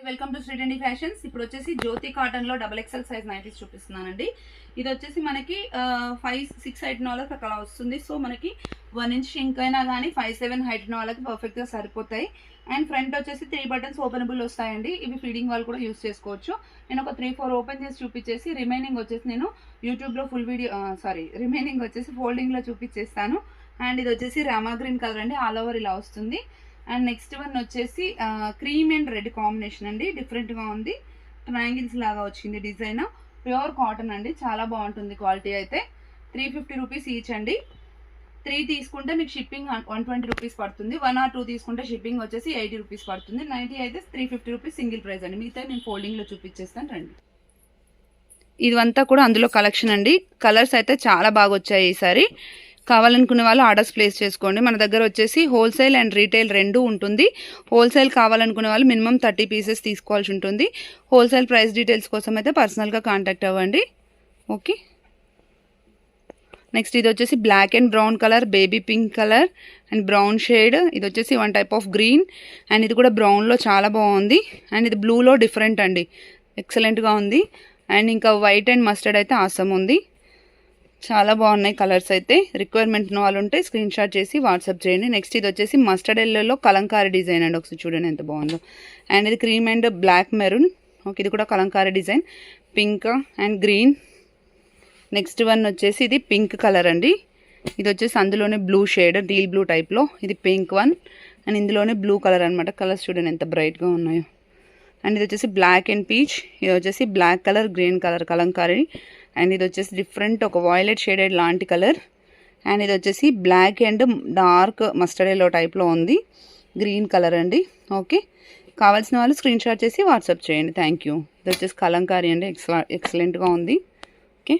Welcome to శ్రీటెండి fashions. ఇప్పుడు వచ్చేసి జ్యోతి cotton లో XXL సైజ్ నైటీస్ చూపిస్తున్నానండి. ఇది వచ్చేసి మనకి 5-6 హైట్ ఉన్న వాళ్ళకి అలా వస్తుంది. సో మనకి 1 ఇంచ్ షింక్ అయినా కానీ 5-7 హైట్ ఉన్న వాళ్ళకి పర్ఫెక్ట్ గా సరిపోతాయి. అండ్ ఫ్రంట్ వచ్చేసి 3 బటన్స్ ఓపెనబుల్ వస్తాయండి. ఇవి ఫీడింగ్ వాళ్ళు కూడా యూస్ చేసుకోవచ్చు. నేను ఒక 3-4 ఓపెన్ చేసి చూపించేసి రిమైనింగ్ వచ్చేసి నేను యూట్యూబ్ లో ఫుల్ వీడియో రిమైనింగ్ వచ్చేసి ఫోల్డింగ్ లో చూపించేస్తాను. అండ్ ఇది వచ్చేసి రామా గ్రీన్ కలర్ అండి, ఆల్ ఓవర్ ఇలా వస్తుంది. అండ్ నెక్స్ట్ వన్ వచ్చేసి క్రీమ్ అండ్ రెడ్ కాంబినేషన్ అండి, డిఫరెంట్గా ఉంది. ట్రయాంగిల్స్ లాగా వచ్చింది డిజైన్. ప్యూర్ కాటన్ అండి, చాలా బాగుంటుంది క్వాలిటీ అయితే. 350 రూపీస్ ఈచ్ అండి. 3 తీసుకుంటే మీకు షిప్పింగ్ 120 రూపీస్ పడుతుంది. 1 or 2 తీసుకుంటే షిప్పింగ్ వచ్చేసి 80 రూపీస్ పడుతుంది. 90 అయితే 350 రూపీస్ సింగిల్ ప్రైస్ అండి. మిగతా నేను ఫోల్డింగ్లో చూపించేస్తాను రండి. ఇదంతా కూడా అందులో కలెక్షన్ అండి. కలర్స్ అయితే చాలా బాగా వచ్చాయి ఈసారి. కావాలనుకునే వాళ్ళు ఆర్డర్స్ ప్లేస్ చేసుకోండి. మన దగ్గర వచ్చేసి హోల్సేల్ అండ్ రీటైల్ రెండు ఉంటుంది. హోల్సేల్ కావాలనుకునే వాళ్ళు మినిమం 30 పీసెస్ తీసుకోవాల్సి ఉంటుంది. హోల్సేల్ ప్రైస్ డీటెయిల్స్ కోసం అయితే పర్సనల్గా కాంటాక్ట్ అవ్వండి. ఓకే, నెక్స్ట్ ఇది వచ్చేసి black and brown colour, baby pink colour and brown shade. ఇది వచ్చేసి 1 టైప్ ఆఫ్ గ్రీన్ అండ్ ఇది కూడా బ్రౌన్లో చాలా బాగుంది. అండ్ ఇది బ్లూలో డిఫరెంట్ అండి, ఎక్సలెంట్గా ఉంది. అండ్ ఇంకా వైట్ అండ్ మస్టర్డ్ అయితే ఆసమ్ ఉంది. చాలా బాగున్నాయి కలర్స్ అయితే. రిక్వైర్మెంట్ ఉన్న వాళ్ళు ఉంటే స్క్రీన్ షాట్ చేసి వాట్సాప్ చేయండి. నెక్స్ట్ ఇది వచ్చేసి మస్టర్డ్ ఎల్లోలో కలంకారీ డిజైన్ అండి, ఒకసారి చూడండి ఎంత బాగుందో. అండ్ ఇది cream and black maroon. Okay, ఇది కూడా kalamkari design, pink and green. Next one వచ్చేసి ఇది పింక్ కలర్ అండి. ఇది వచ్చేసి అందులోనే బ్లూ షేడ్, డీల్ బ్లూ టైప్లో. ఇది పింక్ వన్ అండ్ ఇందులోనే బ్లూ కలర్ అనమాట. కలర్స్ చూడండి ఎంత బ్రైట్గా ఉన్నాయో. అండ్ ఇది వచ్చేసి బ్లాక్ అండ్ పీచ్. ఇది వచ్చేసి black colour, green colour kalamkari. And ఇది వచ్చేసి డిఫరెంట్ ఒక వాయిలెట్ షేడెడ్ లాంటి కలర్. అండ్ ఇది వచ్చేసి black and dark mustard yellow టైప్లో ఉంది, గ్రీన్ కలర్ అండి. ఓకే, కావాల్సిన వాళ్ళు స్క్రీన్ షాట్ చేసి వాట్సాప్ చేయండి. Thank you. ఇది వచ్చేసి కలంకారీ అండి, ఎక్సలెంట్గా ఉంది. ఓకే.